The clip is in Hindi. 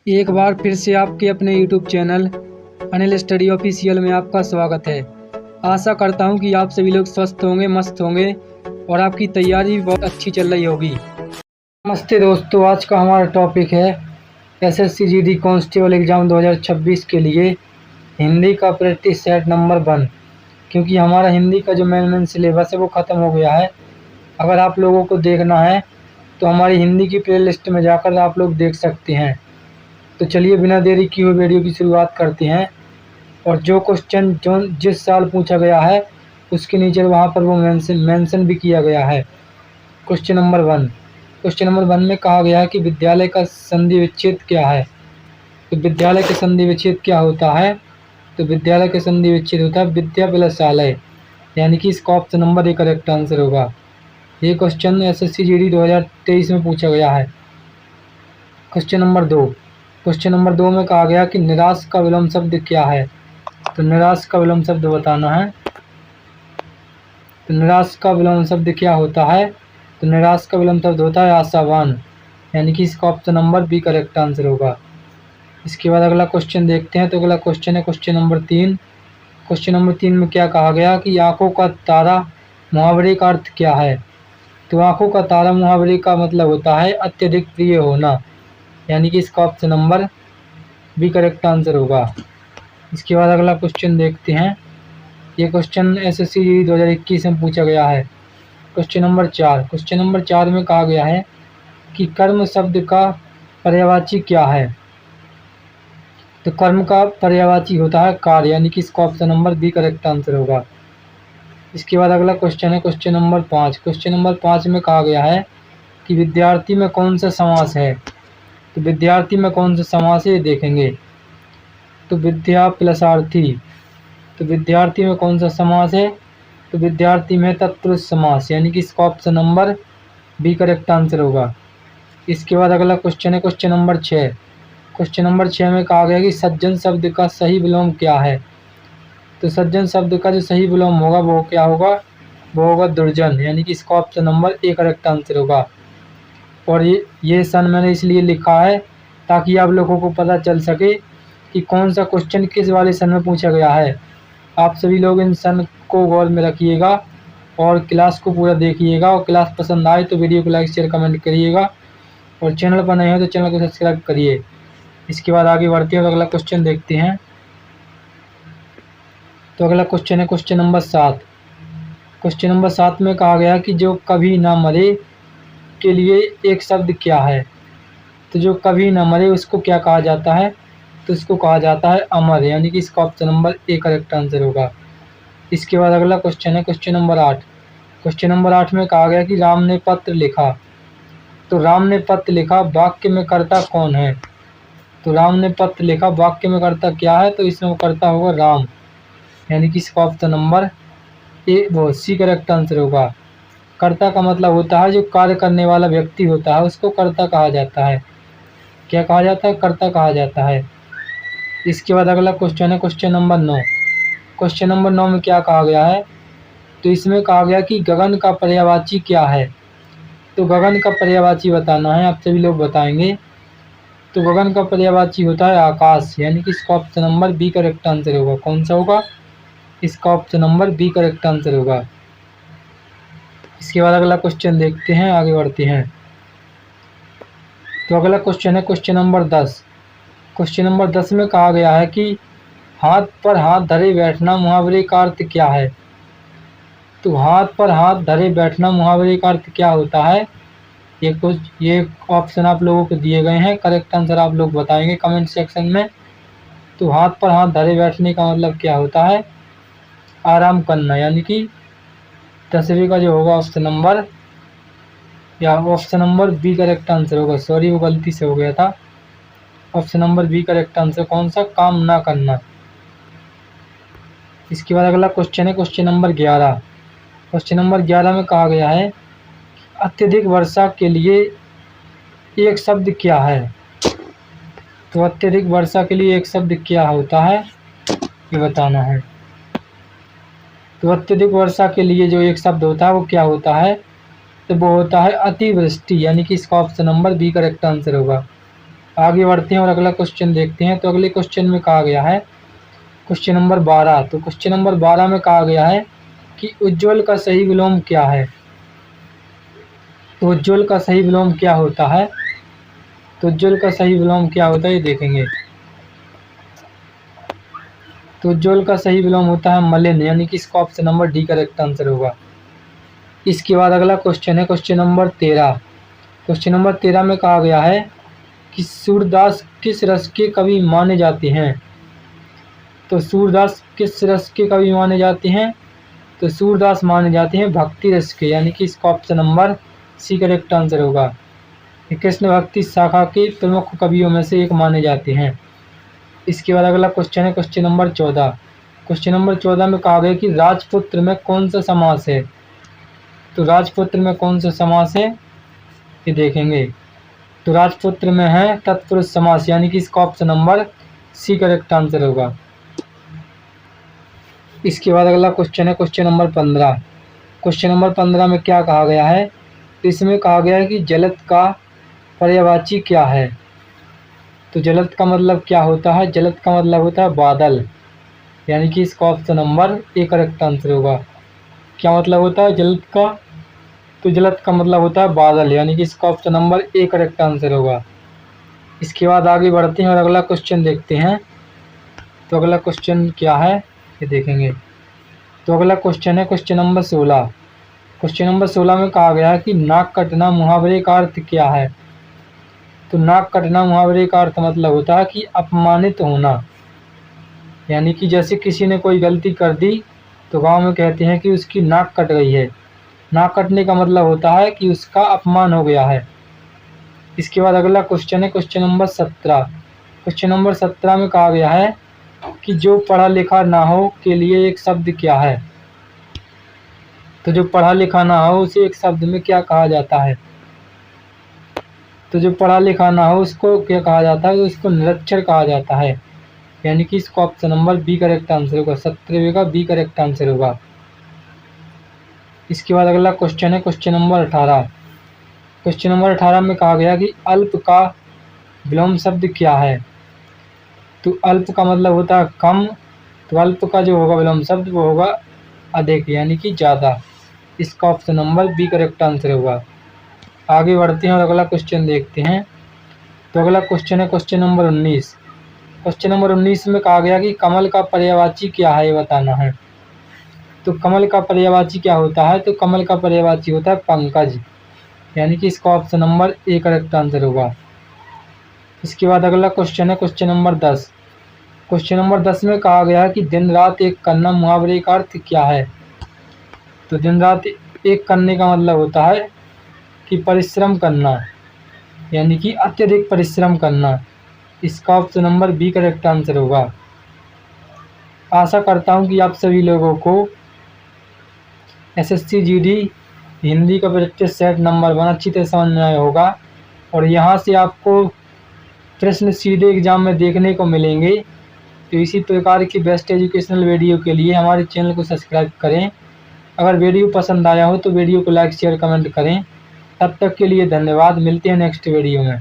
एक बार फिर से आपके अपने YouTube channel Anil study official में आपका स्वागत है। आशा करता हूं कि आप सभी लोग स्वस्थ होंगे, मस्त होंगे और आपकी तैयारी भी बहुत अच्छी चल रही होगी। नमस्ते दोस्तों, आज का हमारा टॉपिक है SSC GD कांस्टेबल एग्ज़ाम 2026 के लिए हिंदी का प्रैक्टिस सेट नंबर 1। क्योंकि हमारा हिंदी का जो मेन सिलेबस है वो ख़त्म हो गया है। अगर आप लोगों को देखना है तो हमारी हिंदी की प्ले लिस्ट में जाकर आप लोग देख सकते हैं। तो चलिए बिना देरी किए हुए वीडियो की शुरुआत करते हैं। और जो क्वेश्चन जो जिस साल पूछा गया है उसके नीचे वहाँ पर वो मेंशन भी किया गया है। क्वेश्चन नंबर 1 में कहा गया है कि विद्यालय का संधि विच्छेद क्या है। तो विद्यालय के संधि विच्छेद क्या होता है? तो विद्यालय के संधि विच्छेद होता है विद्या प्लस आलय, यानी कि इसका ऑप्शन नंबर 1 करेक्ट आंसर होगा। ये क्वेश्चन SSC GD 2023 में पूछा गया है। क्वेश्चन नंबर 2 में कहा गया कि निराश का विलोम शब्द क्या है। तो निराश का विलोम शब्द बताना है। तो निराश का विलोम शब्द क्या होता है? तो निराश का विलोम शब्द होता है आशावान, यानी कि इसका option number B correct answer होगा। इसके बाद अगला क्वेश्चन देखते हैं। तो अगला क्वेश्चन है क्वेश्चन नंबर 3। क्वेश्चन नंबर 3 में क्या कहा गया कि आंखों का तारा मुहावरे का अर्थ क्या है। तो आंखों का तारा मुहावरे का मतलब होता है अत्यधिक प्रिय होना, यानी कि इसका option number B correct answer होगा। इसके बाद अगला क्वेश्चन देखते हैं। ये क्वेश्चन SSC 2021 में पूछा गया है। क्वेश्चन नंबर 4 में कहा गया है कि कर्म शब्द का पर्यायवाची क्या है। तो कर्म का पर्यायवाची होता है कार्य, यानी कि इसका option number B correct answer होगा। इसके बाद अगला क्वेश्चन है क्वेश्चन नंबर 5। क्वेश्चन नंबर 5 में कहा गया है कि विद्यार्थी में कौन सा समास है। तो विद्यार्थी में कौन सा समास है देखेंगे। तो विद्या प्लस आर्थी, तो विद्यार्थी में कौन सा समास है। तो विद्यार्थी में तत्पुरुष समास, यानी कि इसका option number B correct answer होगा। इसके बाद अगला क्वेश्चन है क्वेश्चन नंबर 6। क्वेश्चन नंबर 6 में कहा गया कि सज्जन शब्द का सही विलोम क्या है। तो सज्जन शब्द का जो सही विलोम होगा वो क्या होगा, वो होगा दुर्जन, यानी कि इसका option number A correct answer होगा। और ये सन मैंने इसलिए लिखा है ताकि आप लोगों को पता चल सके कि कौन सा क्वेश्चन किस वाले सन में पूछा गया है। आप सभी लोग इन सन को गौर में रखिएगा और क्लास को पूरा देखिएगा। और क्लास पसंद आए तो वीडियो को लाइक शेयर कमेंट करिएगा और चैनल पर नए हो तो चैनल को सब्सक्राइब करिए। इसके बाद आगे बढ़ते हैं और अगला क्वेश्चन देखते हैं। तो अगला क्वेश्चन है क्वेश्चन नंबर 7। क्वेश्चन नंबर 7 में कहा गया कि जो कभी ना मरे के लिए एक शब्द क्या है। तो जो कभी ना मरे उसको क्या कहा जाता है। तो इसको कहा जाता है अमर, यानी कि इसका option number A correct answer होगा। इसके बाद अगला क्वेश्चन है क्वेश्चन नंबर 8। क्वेश्चन नंबर 8 में कहा गया कि राम ने पत्र लिखा। तो राम ने पत्र लिखा वाक्य में कर्ता कौन है। तो राम ने पत्र लिखा वाक्य में कर्ता क्या है। तो इसमें कर्ता होगा राम, यानी कि इसका ऑप्शन नंबर ए वो सी करेक्ट आंसर होगा। कर्ता का मतलब होता है जो कार्य करने वाला व्यक्ति होता है उसको कर्ता कहा जाता है। क्या कहा जाता है? कर्ता कहा जाता है। इसके बाद अगला क्वेश्चन है क्वेश्चन नंबर 9। क्वेश्चन नंबर 9 में क्या कहा गया है। तो इसमें कहा गया कि गगन का पर्यायवाची क्या है। तो गगन का पर्यायवाची बताना है, आप सभी लोग बताएंगे। तो गगन का पर्यायवाची होता है आकाश, यानी कि इसका option number B correct answer होगा। कौन सा होगा? इसका option number B correct answer होगा। इसके बाद अगला क्वेश्चन देखते हैं, आगे बढ़ते हैं। तो अगला क्वेश्चन है क्वेश्चन नंबर 10। क्वेश्चन नंबर 10 में कहा गया है कि हाथ पर हाथ धरे बैठना मुहावरे का अर्थ क्या है। तो हाथ पर हाथ धरे बैठना मुहावरे का अर्थ क्या होता है। ये ऑप्शन आप लोगों को दिए गए हैं, करेक्ट आंसर आप लोग बताएंगे कमेंट सेक्शन में। तो हाथ पर हाथ धरे बैठने का मतलब क्या होता है? आराम करना, यानी कि 10वीं का जो होगा option number B correct answer होगा। सॉरी वो गलती से हो गया था। Option number B correct answer कौन सा? काम ना करना। इसके बाद अगला क्वेश्चन है क्वेश्चन नंबर 11। क्वेश्चन नंबर 11 में कहा गया है अत्यधिक वर्षा के लिए एक शब्द क्या है। तो अत्यधिक वर्षा के लिए एक शब्द क्या होता है ये बताना है। तो अत्यधिक वर्षा के लिए जो एक शब्द होता है वो क्या होता है। तो वो होता है अतिवृष्टि, यानी कि इसका option number B correct answer होगा। आगे बढ़ते हैं और अगला क्वेश्चन देखते हैं। तो अगले क्वेश्चन में कहा गया है क्वेश्चन नंबर 12। तो क्वेश्चन नंबर 12 में कहा गया है कि उज्ज्वल का सही विलोम क्या है। तो उज्ज्वल का सही विलोम क्या होता है। तो उज्ज्वल का सही विलोम क्या होता है ये देखेंगे। तो उज्ज्वल का सही विलोम होता है मलिन, यानी कि इसका option number D correct answer होगा। इसके बाद अगला क्वेश्चन है क्वेश्चन नंबर 13। क्वेश्चन नंबर 13 में कहा गया है कि सूरदास किस रस के कवि माने जाते हैं। तो सूरदास किस रस के कवि माने जाते हैं। तो सूरदास माने जाते हैं भक्ति रस के, यानी कि इसका option number C correct answer होगा। ये कृष्ण भक्ति शाखा के प्रमुख कवियों में से एक माने जाते हैं। इसके बाद अगला क्वेश्चन है क्वेश्चन नंबर 14। क्वेश्चन नंबर 14 में कहा गया कि राजपुत्र में कौन सा समास है। तो राजपुत्र में कौन सा समास है ये देखेंगे। तो राजपुत्र में है तत्पुरुष समास, यानी कि इसका option number C correct answer होगा। इसके बाद अगला क्वेश्चन है क्वेश्चन नंबर 15। क्वेश्चन नंबर 15 में क्या कहा गया है। तो इसमें कहा गया है कि जलद का पर्यायवाची क्या है। तो जलद का मतलब क्या होता है। जलद का मतलब होता है बादल, यानी कि इसका option number A correct answer होगा। क्या मतलब होता है जलद का। तो जलद का मतलब होता है बादल, यानी कि इसका option number A correct answer होगा। इसके बाद आगे बढ़ते हैं और अगला क्वेश्चन देखते हैं। तो अगला क्वेश्चन क्या है ये देखेंगे। तो अगला क्वेश्चन है क्वेश्चन नंबर 16। क्वेश्चन नंबर 16 में कहा गया है कि नाक कटना मुहावरे का अर्थ क्या है। तो नाक कटना मुहावरे का अर्थ मतलब होता है कि अपमानित होना, यानी कि जैसे किसी ने कोई गलती कर दी तो गांव में कहते हैं कि उसकी नाक कट गई है। नाक कटने का मतलब होता है कि उसका अपमान हो गया है। इसके बाद अगला क्वेश्चन है क्वेश्चन नंबर 17। क्वेश्चन नंबर 17 में कहा गया है कि जो पढ़ा लिखा ना हो के लिए एक शब्द क्या है। तो जो पढ़ा लिखा ना हो उसे एक शब्द में क्या कहा जाता है। तो जो पढ़ा लिखा ना हो उसको क्या कहा जाता है। तो उसको निरक्षर कहा जाता है, यानी कि इसका option number B correct answer होगा। 17वें का बी करेक्ट आंसर होगा। इसके बाद अगला क्वेश्चन है क्वेश्चन नंबर 18। क्वेश्चन नंबर 18 में कहा गया कि अल्प का विलोम शब्द क्या है। तो अल्प का मतलब होता है कम, तो अल्प का जो होगा विलोम शब्द वो होगा अधिक, यानी कि ज़्यादा। इसका option number B correct answer होगा। आगे बढ़ते हैं और अगला क्वेश्चन देखते हैं। तो अगला क्वेश्चन है क्वेश्चन नंबर 19। क्वेश्चन नंबर 19 में कहा गया कि कमल का पर्यायवाची क्या है ये बताना है। तो कमल का पर्यायवाची क्या होता है। तो कमल का पर्यायवाची होता है पंकज, यानी कि इसका option number A correct answer होगा। इसके बाद अगला क्वेश्चन है क्वेश्चन नंबर 10। क्वेश्चन नंबर 10 में कहा गया कि दिन रात एक करना मुहावरे का अर्थ क्या है। तो दिन रात एक करने का मतलब होता है कि परिश्रम करना, यानी कि अत्यधिक परिश्रम करना। इसका option number B correct answer होगा। आशा करता हूँ कि आप सभी लोगों को एसएससी जीडी हिंदी का प्रैक्टिस सेट नंबर 1 अच्छी तरह समझ में आया होगा, और यहाँ से आपको प्रश्न सीधे एग्जाम में देखने को मिलेंगे। तो इसी प्रकार की बेस्ट एजुकेशनल वीडियो के लिए हमारे चैनल को सब्सक्राइब करें। अगर वीडियो पसंद आया हो तो वीडियो को लाइक शेयर कमेंट करें। तब तक के लिए धन्यवाद। मिलते हैं नेक्स्ट वीडियो में।